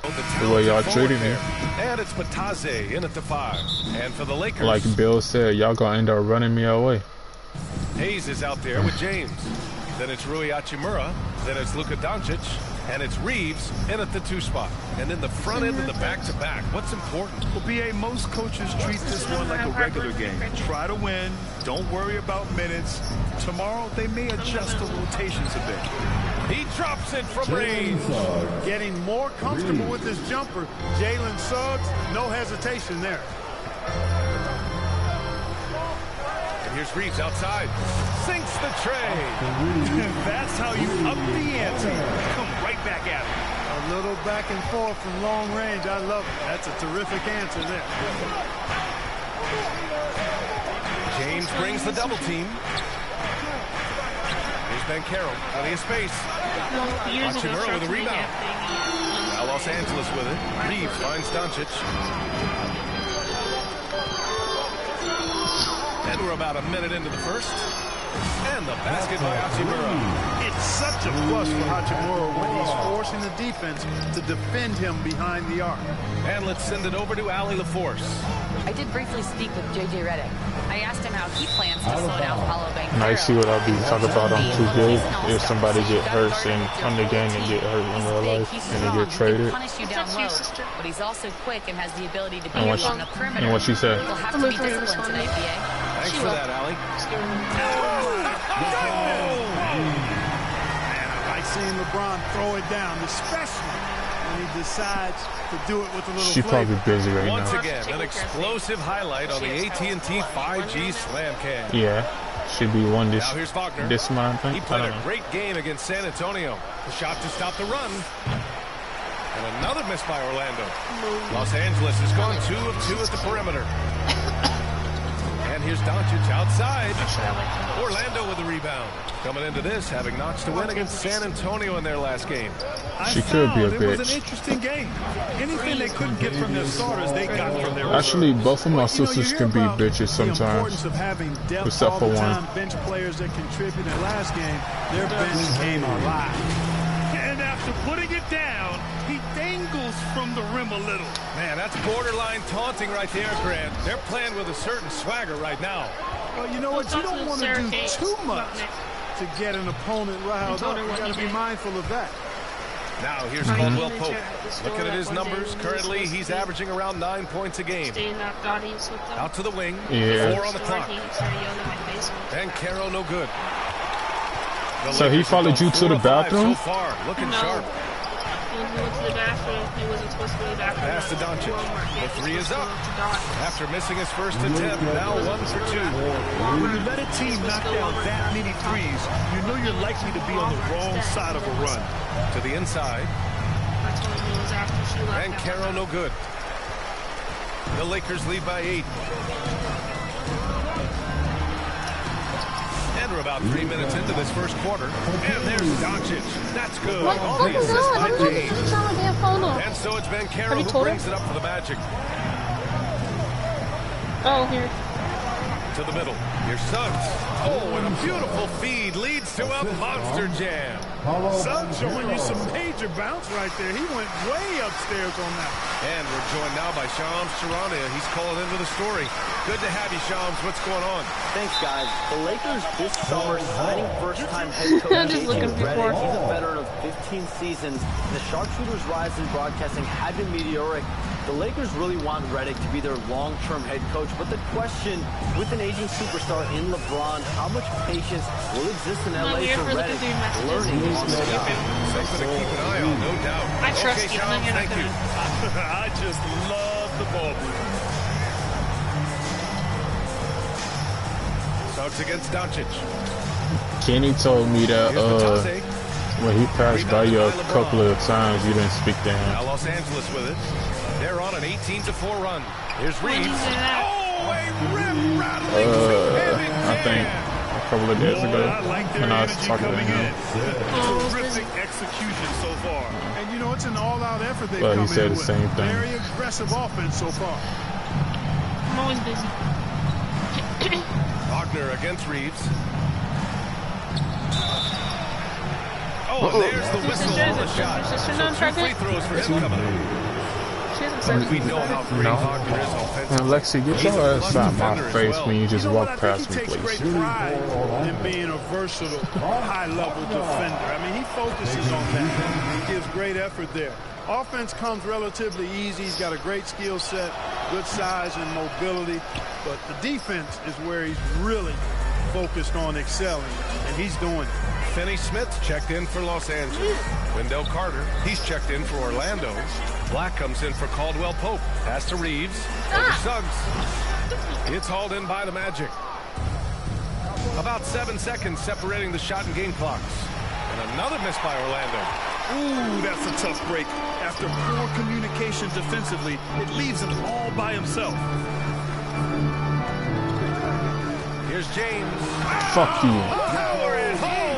The way y'all treated me. And it's Bataze in at the 5. And for the Lakers, like Bill said, y'all gonna end up running me away. Hayes is out there with James. Then it's Rui Hachimura. Then it's Luka Doncic. And it's Reeves in at the 2 spot. And in the front end of the back-to-back, what's important? Well, BA, most coaches treat this one like a regular game. Try to win. Don't worry about minutes. Tomorrow, they may adjust the rotations a bit. He drops it from range. Getting more comfortable with his jumper. Jalen Suggs, no hesitation there. And here's Reeves outside. Sinks the tray. That's how you up the ante. Come right back at him. A little back and forth from long range. I love it. That's a terrific answer there. James brings the double team. Here's Banchero. Plenty of space. Hachimura with a rebound. Now Los Angeles with it. Reeves finds Doncic. And we're about a minute into the first. And the basket by Hachimura. It's such a plus for Hachimura when he's forcing the defense to defend him behind the arc. And let's send it over to Allie LaForce. I did briefly speak with J.J. Redick. I asked him how he plans to slow down Paulo Banchero. And I see what I'll be talking about on 2K. If somebody get hurt on the game and get hurt in real life and they get traded. Punish you down low, but he's also quick and has the ability to be on the perimeter. And what she said. He'll have to be disciplined tonight, BA. Thanks for that, Allie. I like seeing LeBron throw it down, especially when he decides to do it with a little She's probably busy right now. Once again, an explosive highlight on the AT&T 5G Slam Cam. Yeah, should be one Now here's Wagner. this month. He played a great game against San Antonio. The shot to stop the run. And another miss by Orlando. Los Angeles has gone 2 of 2 at the perimeter. And here's Doncic outside. Orlando with the rebound. Coming into this, having notched a win against San Antonio in their last game. She could be a bitch. It was an interesting game. Anything they couldn't get from their starters, they got from their Actually, both of my sisters can be bitches sometimes. Except for one. Bench players that contributed last game, their bench came alive. And after putting it down, he dangles from the rim a little. Man, that's borderline taunting right there, Grant. They're playing with a certain swagger right now. Well, you know what? You don't want to do too much to get an opponent riled up. You got to be mindful of that. Now here's Caldwell Pope. Looking at his numbers, currently he's averaging around 9 points a game. Out to the wing, 4 on the clock. And Caro no good. So he followed you to the bathroom? So far, looking sharp. When he went to the bathroom, he wasn't supposed to go to the bathroom. Pass to Doncic. The 3 is up. After missing his first attempt, now 1 for 2. When you let a team knock down that many threes, you know you're likely to be on the wrong side of a run. To the inside. And Caro no good. The Lakers lead by 8. And we're about 3 minutes into this first quarter. And there's Doncic. That's good. On the assist by James. And so it's Banchero who brings it up for the Magic. Oh, here. To the middle. Here's Suggs. Oh, and a beautiful feed leads to a monster jam. Suggs showing you some major bounce right there. He went way upstairs on that. And we're joined now by Shams Charania. He's calling into the story. Good to have you, Shams. What's going on? Thanks, guys. The Lakers this summer signing first-time head coach J.J. Redick. He's a veteran of 15 seasons. The sharpshooters' rise in broadcasting had been meteoric. The Lakers really want Redick to be their long-term head coach, but the question, with an aging superstar in LeBron, how much patience will exist in LA for Redick learning on the job? Something to keep an eye on, no doubt. I trust you. Shams, thank you. I just love the ball. Suggs against Doncic. Kenny told me that when he passed by you a couple of times, you didn't speak to him. Now Los Angeles with it. They're on an 18-4 run. Here's Reeves. Oh, a rim rattling I think a couple of days ago when I was talking to him. Terrific execution so far. And you know, it's an all-out effort they've come in with. He said the same thing. Very aggressive offense so far. I'm always busy. Wagner against Reeves. Oh, and there's the whistle on the shot. So 2 free throws for him coming up. We know how great Wagner is offensively. Lexi, get your ass out my face when you just walk past me, He takes please. great pride in being a versatile, high-level defender. I mean, he focuses on that. He gives great effort there. Offense comes relatively easy. He's got a great skill set, good size and mobility. But the defense is where he's really focused on excelling, and he's doing it. Finney Smith checked in for Los Angeles. Wendell Carter, he's checked in for Orlando. Black comes in for Caldwell Pope. Pass to Reeves. Over Suggs. It's hauled in by the Magic. About 7 seconds separating the shot and game clocks. And another miss by Orlando. Ooh, that's a tough break. After poor communication defensively, it leaves him all by himself. Here's James. Fuck you. Power is home.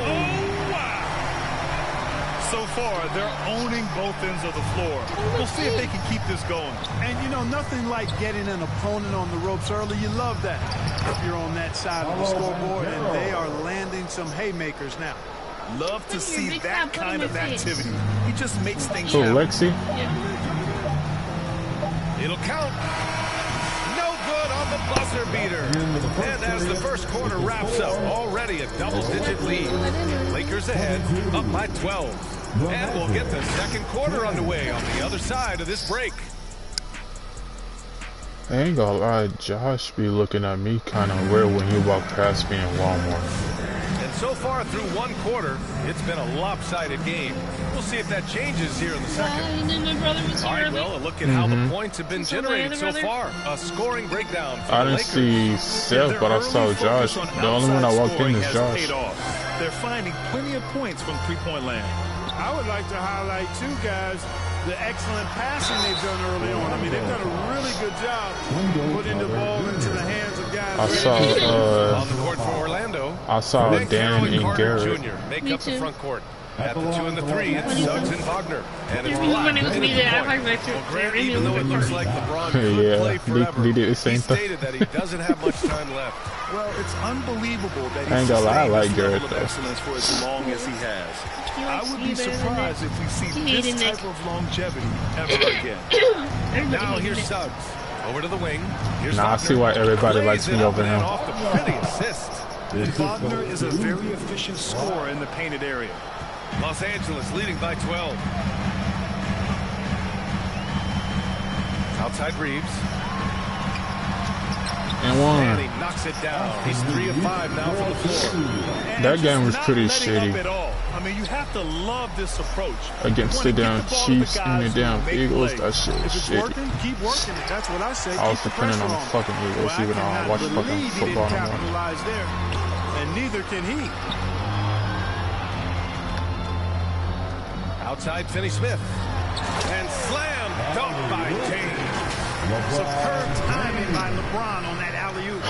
So far, they're owning both ends of the floor. We'll see if they can keep this going. And, you know, nothing like getting an opponent on the ropes early. You love that if you're on that side of the scoreboard, and they are landing some haymakers now. Love to see that kind of activity. He just makes things Oh, happen. Lexi? It'll count. No good on the buzzer beater. And as the first quarter wraps up, already a double-digit lead. Lakers ahead, up by 12. And we'll get the second quarter underway on the other side of this break. I ain't gonna lie, Josh be looking at me kind of weird when he walked past me in Walmart. And so far through one quarter, it's been a lopsided game. We'll see if that changes here in the second. And then my brother was All here. right, well, a look at how the points have been So generated so brother? far. A scoring breakdown for I the didn't Lakers. see Seth, but I saw Josh. The only one I walked in is Josh. They're finding plenty of points from three-point land. I would like to highlight, too, guys, the excellent passing they've done early on. I mean, they've done a really good job putting the ball into the hands of guys. I saw, On the court for Orlando. I saw Nick Dan Carroll and Carter Garrett. Jr. make Me up the too. front court. At the 2 and the 3, it's Suggs and Wagner. And it's When Black it was me hitting there, I the went point. back to Well, Grant, there, even though it looks like LeBron could Yeah, play forever, they did the same he thing. stated that he doesn't have much time left. Well, it's unbelievable that I ain't he's gonna lie, I sustained like this Garrett, level of though. excellence for as long as he has. He I likes would me be better than surprised Nick. if we see He this hated Nick. type of longevity ever again. Everybody Now hated here's Nick. Suggs. Over to the wing. Here's Nah, I Wagner. see why everybody Lays likes it me up over and him. off the pretty assist. Wagner is a very efficient scorer in the painted area. Los Angeles leading by 12. Outside Reeves. And And he one. knocks it down. He's 3 of 5 now from the floor. That game was Not pretty letting up shitty at all. I mean, you have to love this approach. against the You wanna damn get the ball to Chiefs the and the guys damn who make Eagles. plays. That shit was If it's shitty. working, keep working it. That's what I say. I was Keep the depending on pressure the them. fucking Eagles, Well, even though I cannot watch fucking believe he football didn't no more. capitalize there, and neither can he. Outside Finney Smith. And slam dunk by James. Superb timing by LeBron on that alley-oop.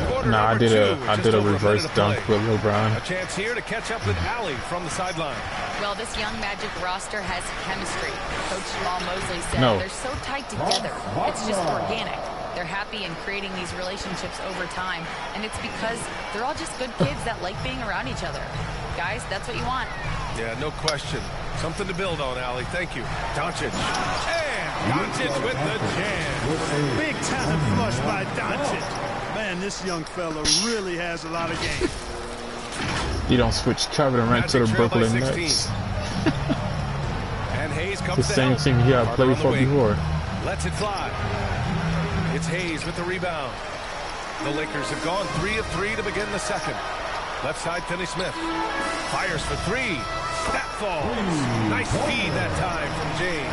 Quarter Nah, I number did two, a just over reverse minute to dunk play. with LeBron. A chance here to catch up with Allie from the sideline. Well, this young Magic roster has chemistry. Coach Jamal Mosley said No. they're so tight together. It's just organic. They're happy in creating these relationships over time, and it's because they're all just good kids that like being around each other. Guys, that's what you want. Yeah, no question. Something to build on, Allie. Thank you. Doncic. And Doncic with the jam. Big time flush by Doncic. Man, this young fella really has a lot of game. You don't switch Kevin Durant to the Magic trail by Brooklyn 16. Nets. And Hayes comes The to same help. team he had Carter played on the for wing. before. Lets it fly. It's Hayes with the rebound. The Lakers have gone 3 of 3 to begin the second. Left side, Finney Smith. Fires for 3. That falls. Nice feed that time from James.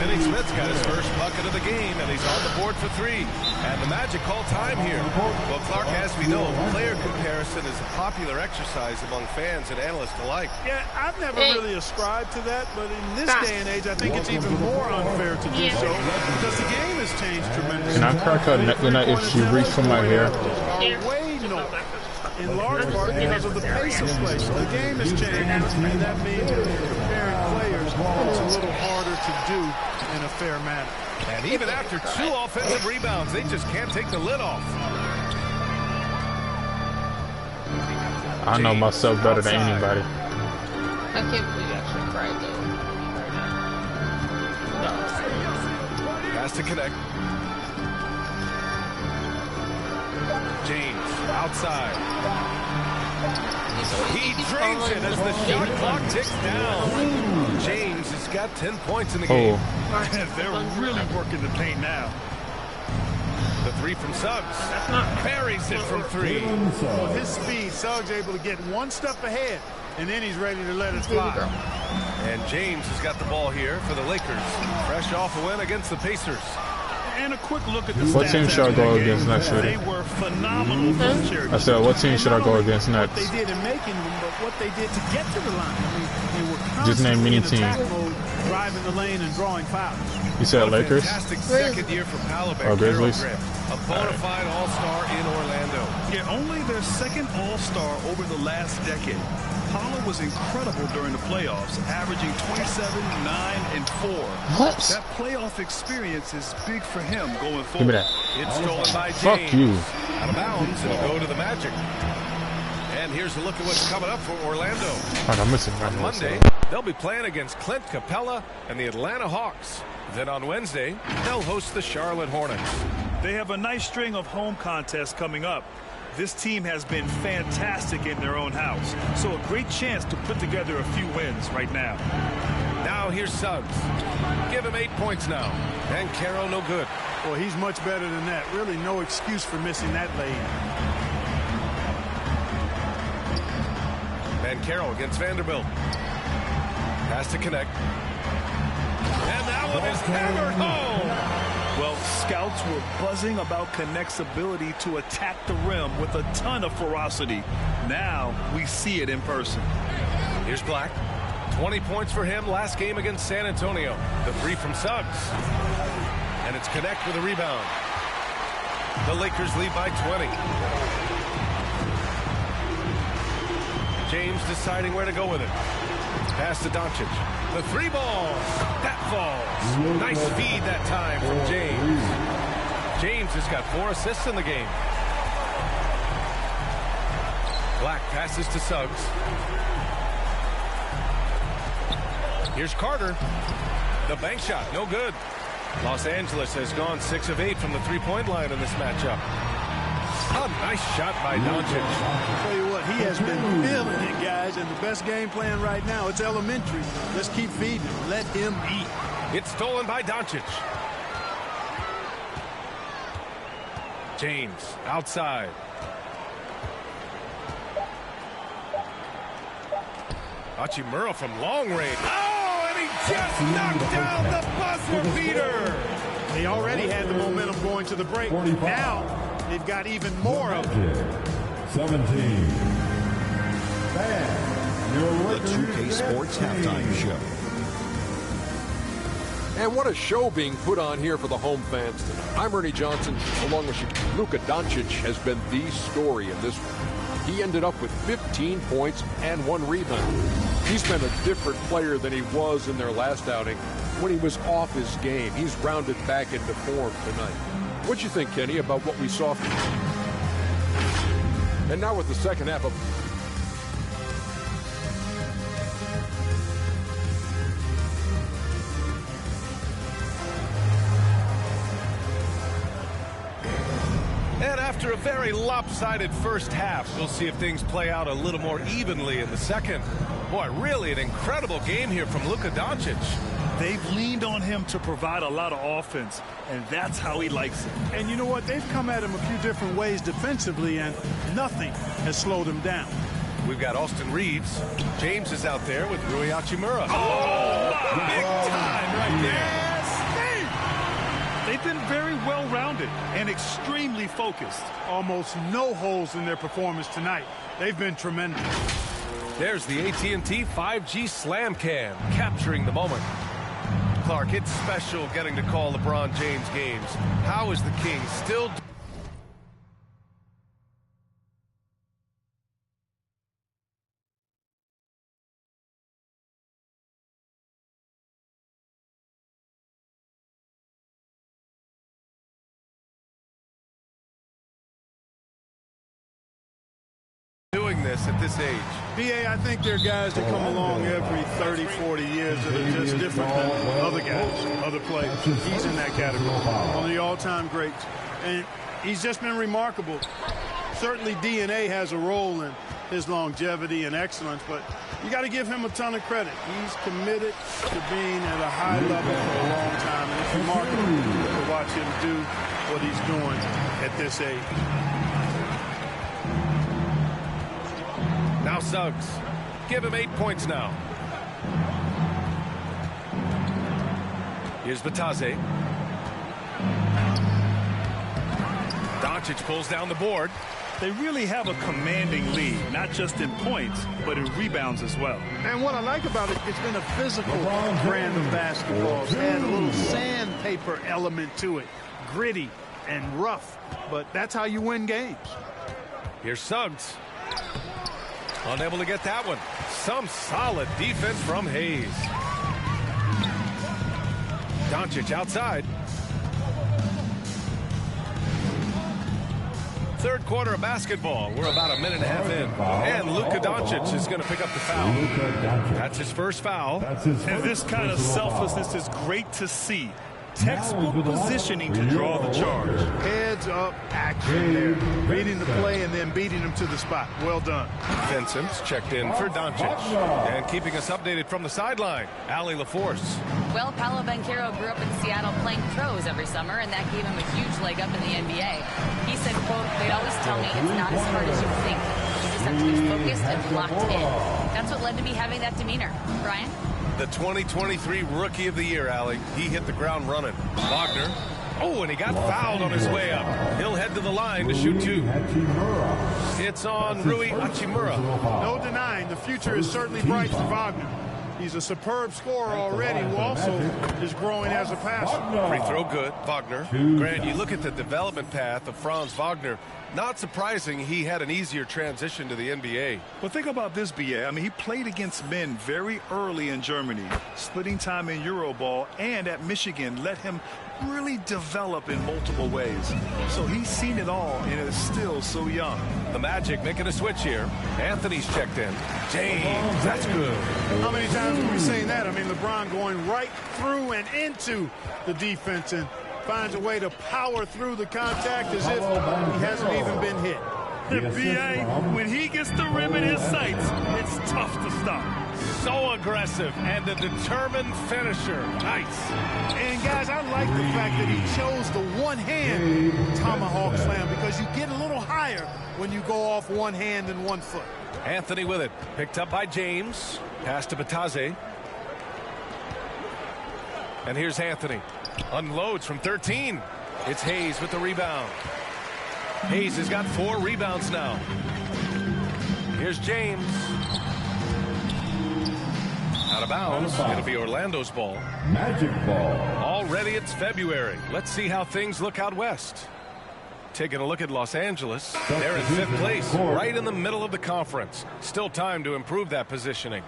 Finney Smith's got his first bucket of the game, and he's on the board for 3. And the Magic call time here. Well, Clark, as we know, player comparison is a popular exercise among fans and analysts alike. Yeah, I've never really ascribed to that, but in this day and age, I think it's even more unfair to do so because the game has changed tremendously. Can I crack her neck tonight if she reached for my hair? Are way north, in large part because of the pace of play. So the game has changed, and that means comparing players is a little harder to do in a fair manner. And even after 2 offensive rebounds, they just can't take the lid off. I know myself better than anybody. I can't believe you actually cried though. Has to connect. James outside. He drains it as the shot clock ticks down. James has got 10 points in the game. They're really working the paint now. The three from Suggs. Buries it from three. With his speed, Suggs able to get one step ahead, and then he's ready to let it fly. And James has got the ball here for the Lakers. Fresh off a win against the Pacers. And a quick look at the What stats team should I go after against that next game. year? They were phenomenal from charity. I said, what team should I go against What next? they did in making them, but what they did to get to the line. I mean, they were Just name constantly any in team. attack mode, driving the lane and drawing fouls. You said Lakers? Fantastic second year for Palabek. Oh, Grizzlies? A bona fide all-star in Orlando. Yeah, only their second all-star over the last decade. Paolo was incredible during the playoffs, averaging 27, 9, and 4. What? That playoff experience is big for him going forward. Give me that. It's stolen by James. Fuck you. Out of bounds, it'll go to the Magic. And here's a look at what's coming up for Orlando. Fuck, I'm missing On one. Monday, they'll be playing against Clint Capella and the Atlanta Hawks. Then on Wednesday, they'll host the Charlotte Hornets. They have a nice string of home contests coming up. This team has been fantastic in their own house, so a great chance to put together a few wins right now. Now here's Suggs. Give him 8 points now. And Carroll no good. Well, he's much better than that. Really no excuse for missing that lane. And Carroll against Vanderbilt. Has to connect. And that one is hammered home. Well, scouts were buzzing about Connect's ability to attack the rim with a ton of ferocity. Now we see it in person. Here's Black. 20 points for him last game against San Antonio. The three from Suggs. And it's Connect with a rebound. The Lakers lead by 20. James deciding where to go with it. Pass to Doncic. The three ball. That falls. Nice feed that time from James. James has got 4 assists in the game. Black passes to Suggs. Here's Carter. The bank shot, no good. Los Angeles has gone 6 of 8 from the three-point line in this matchup. A nice shot by Doncic. I'll tell you what, he has been feeling it, guys, and the best game plan right now, it's elementary. Just keep feeding him. Let him eat. It's stolen by Doncic. James outside. Hachimura from long range. Oh, and he just knocked down the buzzer beater. They already had the momentum going to the break. 45. Now they've got even more of it. 17. The 2K Sports Halftime Show. And what a show being put on here for the home fans tonight. I'm Ernie Johnson, along with you. Luka Doncic has been the story in this one. He ended up with 15 points and 1 rebound. He's been a different player than he was in their last outing when he was off his game. He's rounded back into form tonight. What'd you think, Kenny, about what we saw from him? And now with the second half of... And after a very lopsided first half, we'll see if things play out a little more evenly in the second. Boy, really an incredible game here from Luka Doncic. They've leaned on him to provide a lot of offense, and that's how he likes it. And you know what? They've come at him a few different ways defensively, and nothing has slowed him down. We've got Austin Reeves. James is out there with Rui Hachimura. Oh, big time right there. They've been very well-rounded and extremely focused. Almost no holes in their performance tonight. They've been tremendous. There's the AT&T 5G Slam Cam, capturing the moment. Clark, it's special getting to call LeBron James games. How is the King still... doing this? this at this age? B.A., I think there are guys that come along every 30, 40 years that are just different than other guys, other players. He's in that category. One of the all-time greats. And he's just been remarkable. Certainly DNA has a role in his longevity and excellence, but you got to give him a ton of credit. He's committed to being at a high level for a long time, and it's remarkable to watch him do what he's doing at this age. Now Suggs. Give him 8 points now. Here's Batase. Doncic pulls down the board. They really have a commanding lead, not just in points, but in rebounds as well. And what I like about it, it's been a physical brand of basketball. It's had a little sandpaper element to it. Gritty and rough, but that's how you win games. Here's Suggs. Unable to get that one. Some solid defense from Hayes. Doncic outside. Third quarter of basketball. We're about a minute and a half in. And Luka Doncic is going to pick up the foul. That's his first foul. And this kind of selflessness is great to see. Textbook positioning to draw the charge. Heads up action there. Reading the play and then beating him to the spot. Well done. Vincent's checked in for Doncic. And keeping us updated from the sideline, Allie LaForce. Well, Paolo Banchero grew up in Seattle playing pros every summer, and that gave him a huge leg up in the NBA. He said, quote, "They'd always tell me it's not as hard as you think. You just have to be focused and locked in." That's what led to me having that demeanor. Brian? The 2023 Rookie of the Year, Allie. He hit the ground running. Wagner. Oh, and he got fouled on his way up. He'll head to the line to shoot 2. It's on Rui Hachimura. No denying, the future is certainly bright for Wagner. He's a superb scorer already who also is growing as a passer. Free throw good, Wagner. Grant, you look at the development path of Franz Wagner. Not surprising he had an easier transition to the NBA. Well, think about this, B.A. I mean, he played against men very early in Germany, splitting time in Euroball, and at Michigan let him really develop in multiple ways. So he's seen it all and is still so young. The Magic making a switch here. Anthony's checked in. James, that's good. How many times have we seen that? I mean, LeBron going right through and into the defense and finds a way to power through the contact as if he hasn't even been hit. B.A., when he gets the rim in his sights, it's tough to stop. So aggressive and a determined finisher. Nice. And, guys, I like the fact that he chose the one-hand tomahawk slam because you get a little higher when you go off one hand and 1 foot. Anthony with it. Picked up by James. Pass to Batase. And here's Anthony. Unloads from 13. It's Hayes with the rebound. Hayes has got 4 rebounds now. Here's James. Out of bounds. It'll be Orlando's ball. Magic ball. Already it's February. Let's see how things look out west. Taking a look at Los Angeles. They're in 5th place, right in the middle of the conference. Still time to improve that positioning.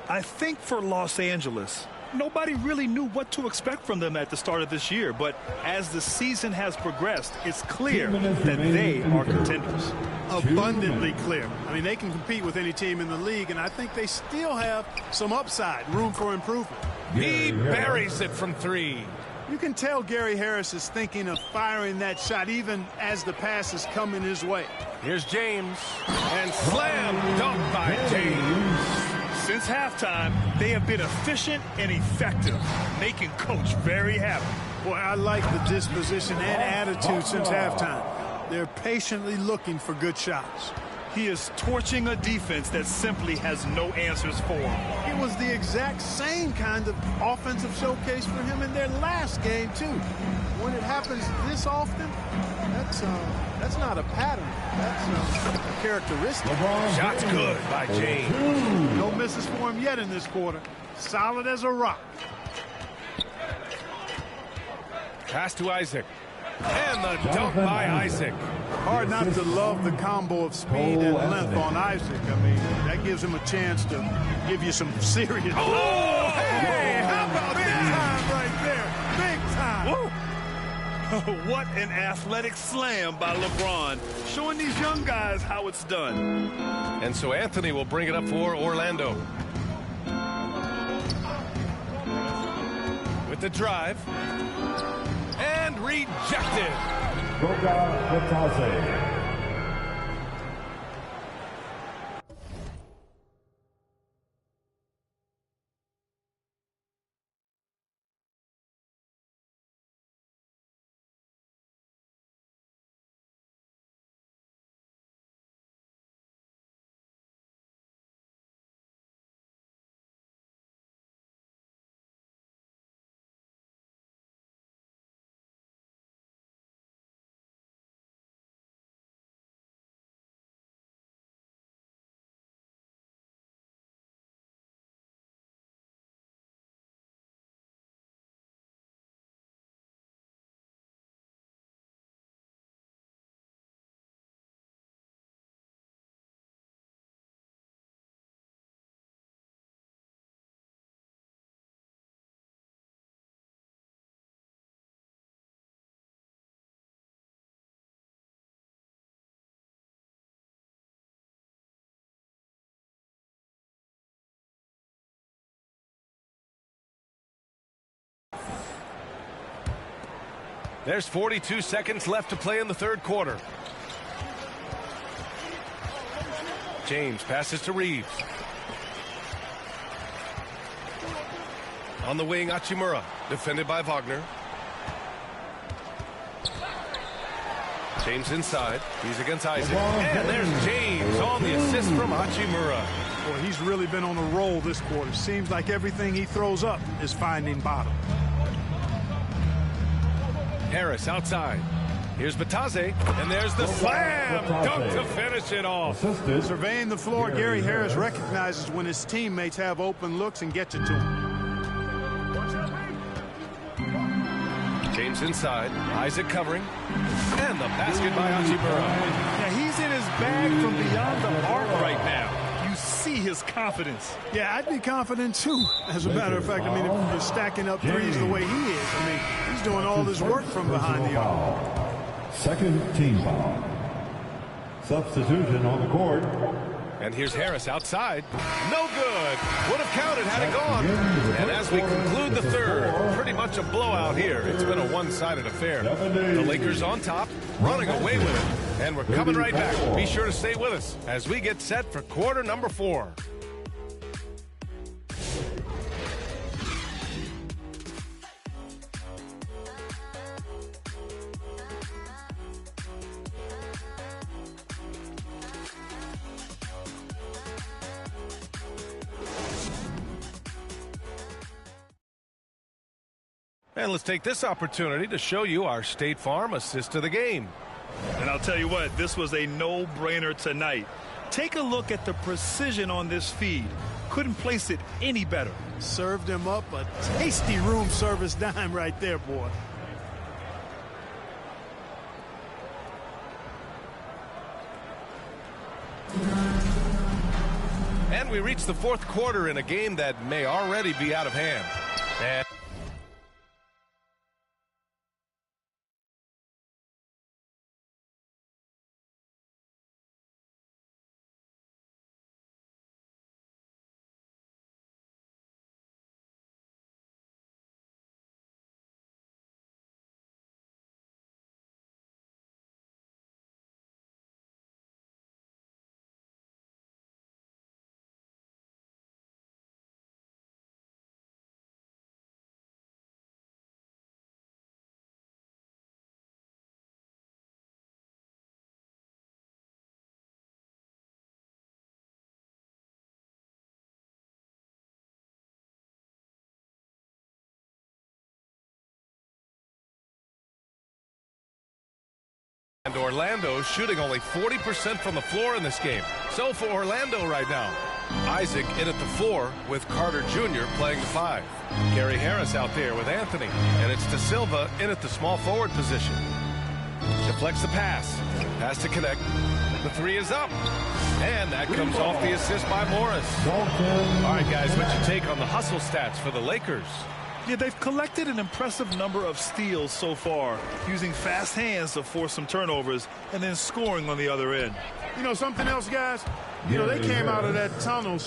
I think for Los Angeles, nobody really knew what to expect from them at the start of this year, but as the season has progressed, it's clear that they are contenders. Abundantly clear. I mean, they can compete with any team in the league, and I think they still have some upside, room for improvement. He buries it from 3. You can tell Gary Harris is thinking of firing that shot even as the pass is coming his way. Here's James, and slam dunk by James. Since halftime, they have been efficient and effective, making Coach very happy. Boy, I like the disposition and attitude since halftime. They're patiently looking for good shots. He is torching a defense that simply has no answers for him. It was the exact same kind of offensive showcase for him in their last game, too. When it happens this often, that's not a pattern. That's a characteristic. Shot's good by James. No misses for him yet in this quarter. Solid as a rock. Pass to Isaac. And the dunk by Isaac. Hard not to love the combo of speed and length on Isaac. I mean, that gives him a chance to give you some serious. Oh, hey, how about big time right there? Big time. Woo. What an athletic slam by LeBron, showing these young guys how it's done. And so Anthony will bring it up for Orlando. With the drive. And rejected. There's 42 seconds left to play in the third quarter. James passes to Reeves. On the wing, Hachimura, defended by Wagner. James inside. He's against Isaac. And there's James on the assist from Hachimura. Boy, he's really been on a roll this quarter. Seems like everything he throws up is finding bottom. Harris outside. Here's Batase, and there's the slam dunk to finish it off. Surveying the floor, Gary Harris recognizes when his teammates have open looks and gets it to him. James inside. Isaac covering. And the basket by Hachimura. Yeah, he's in his bag from beyond the arc right now. You see his confidence. Yeah, I'd be confident too. As a matter of fact, I mean, if you're stacking up threes the way he is, I mean, he's doing all this work from behind the arc. Second team foul. Substitution on the court. And here's Harris outside. No good. Would have counted had it gone. And as we conclude the third, pretty much a blowout here. It's been a one-sided affair. The Lakers on top, running away with it. And we're coming right back. Be sure to stay with us as we get set for quarter number 4. And let's take this opportunity to show you our State Farm assist of the game. And I'll tell you what, this was a no-brainer tonight. Take a look at the precision on this feed. Couldn't place it any better. Served him up a tasty room service dime right there, boy. And we reach the fourth quarter in a game that may already be out of hand. And Orlando shooting only 40% from the floor in this game. So for Orlando right now, Isaac in at the 4 with Carter Jr. playing the 5. Gary Harris out there with Anthony. And it's De Silva in at the small forward position. Deflects the pass. Has to connect. The 3 is up. And that comes off the assist by Morris. All right, guys, what's your take on the hustle stats for the Lakers? Yeah, they've collected an impressive number of steals so far, using fast hands to force some turnovers and then scoring on the other end. You know something else, guys? You know, they came out of that tunnel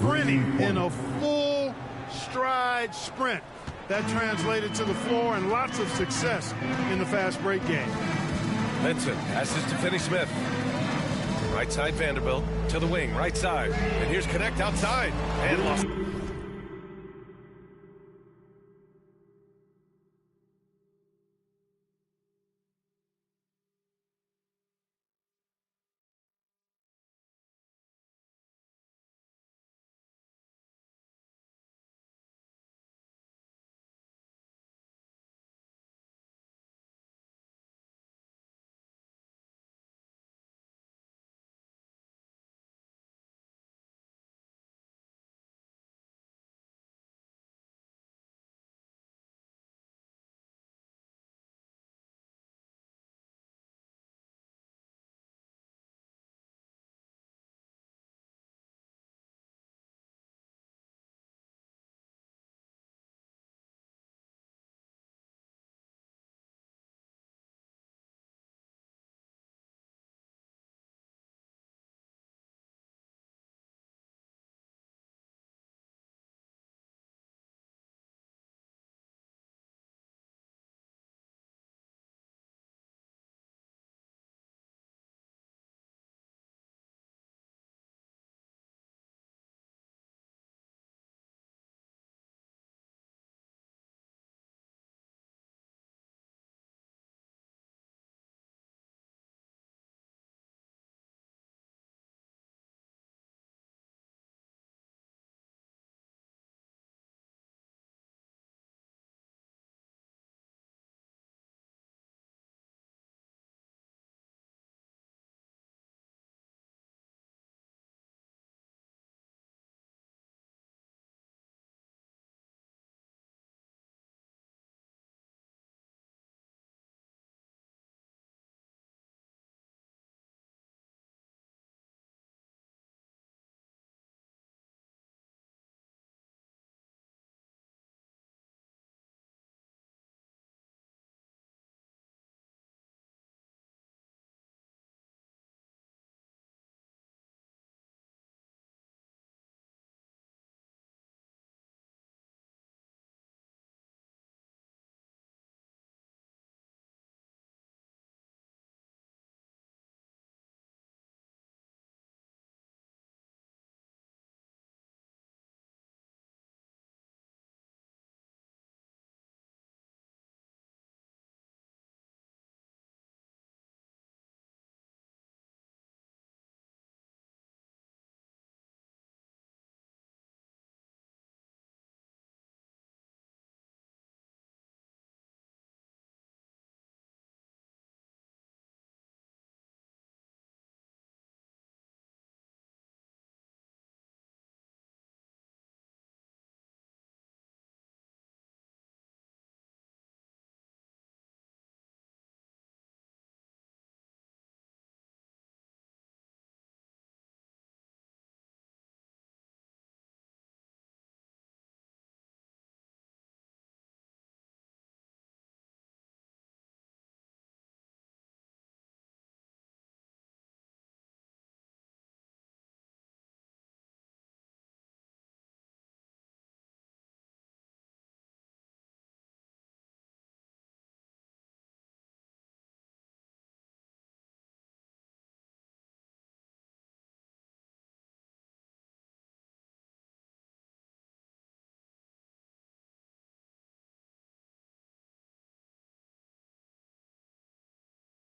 sprinting in a full stride sprint. That translated to the floor and lots of success in the fast break game. Vincent passes to Finney-Smith. Right side Vanderbilt to the wing, right side. And here's Connect outside. And lost.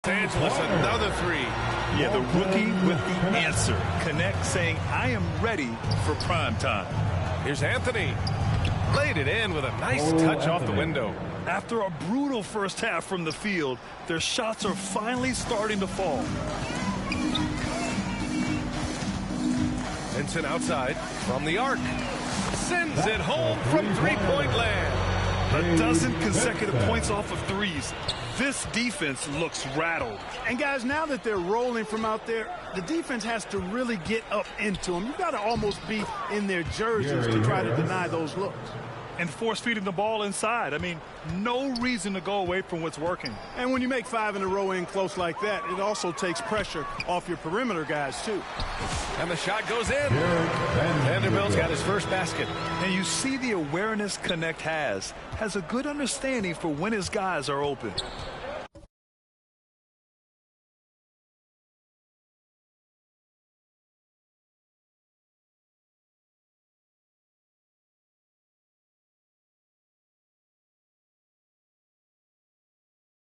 Los Angeles, another three. Yeah, the rookie with the answer. Connect saying, I am ready for prime time. Here's Anthony. Laid it in with a nice touch off the window. After a brutal first half from the field, their shots are finally starting to fall. Vincent outside from the arc. Sends it home from three-point land. A dozen consecutive points off of threes. This defense looks rattled. And guys, now that they're rolling from out there, the defense has to really get up into them. You've got to almost be in their jerseys to try to deny those looks. and force feeding the ball inside. I mean, no reason to go away from what's working. And when you make 5 in a row in close like that, it also takes pressure off your perimeter guys, too. And the shot goes in. Vanderbilt's got his first basket. And you see the awareness Connect has a good understanding for when his guys are open.